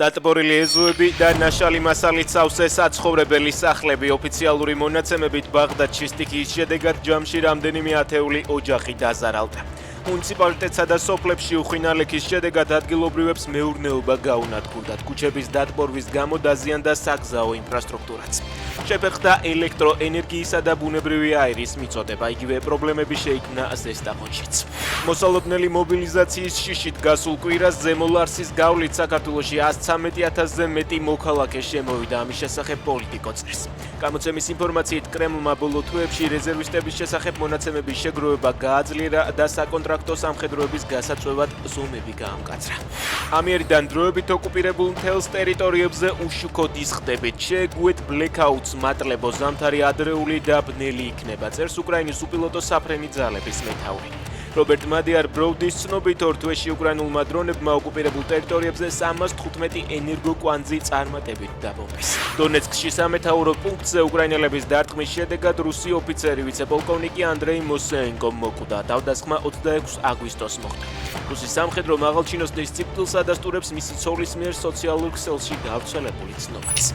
დატბორილი ეზოები და ნაშალი მასალით სავსე საცხოვრებელი სახლები ოფიციალური მონაცემებით ბაღდადში სტიქიის შედეგად ჯამში რამდენიმე ათეული ოჯახი დაზარალდა. მუნიციპალიტეტსა და სოფლებში უხინალექის შედეგად ადგილობრივებს მეურნეობა გაუნადგურდათ. ქუჩების დატბორვის გამო დაზიანდა საგზაო ინფრასტრუქტურაც. შეფერხდა ელექტროენერგიისა და ბუნებრივი აირის მიწოდება. იგივე პრობლემები შეიქმნა ზესტაფონშიც. მოსალოდნელი მობილიზაციის შიშით გასულ კვირას ზემო ლარსის გავლით საქართველოში 113,000-ზე მეტი მოქალაქე შემოვიდა. ამის შესახებ პოლიტიკო წერს. გამოცემის ინფორმაციით კრემლმა ბოლო თვეებში რეზერვისტების შესახებ მონაცემების შეგროვება გააძლიერა და საკონტრაქტო სამხედროების გასაწვევად ზომები გაამკაცრა. ამიერიდან დროებით ოკუპირებულ მთელს ტერიტორიებზე უშუქო დისხდებით. შეეგუეთ ბლეკაუტს მატლებო ზამთარი ადრეული და ბნელი იქნება, წერს უკრაინის უპილოტო საფრენი ძალების მეთაური. რობერტ მადიარ ბროუდის ცნობით ორ თვეში უკრაინულმა დრონებმა ოკუპირებულ ტერიტორიებზე 315 ენერგოკვანძი წარმატებით დაბომბეს. დონეცკში სამეთაურო პუნქტზე უკრაინელების დარტყმის შედეგად რუსი ოფიცერი ვიცე-პოლკოვნიკი ანდრეი მოსეენკო მოკვდა. თავდასხმა 26 აგვისტოს მოხდა. რუსის სამხედრო მაღალჩინოსნის ციფრულ სადასტურებს მისი ცოლის მიერ სოციალურ ქსელში გავრცელებული ცნობაც.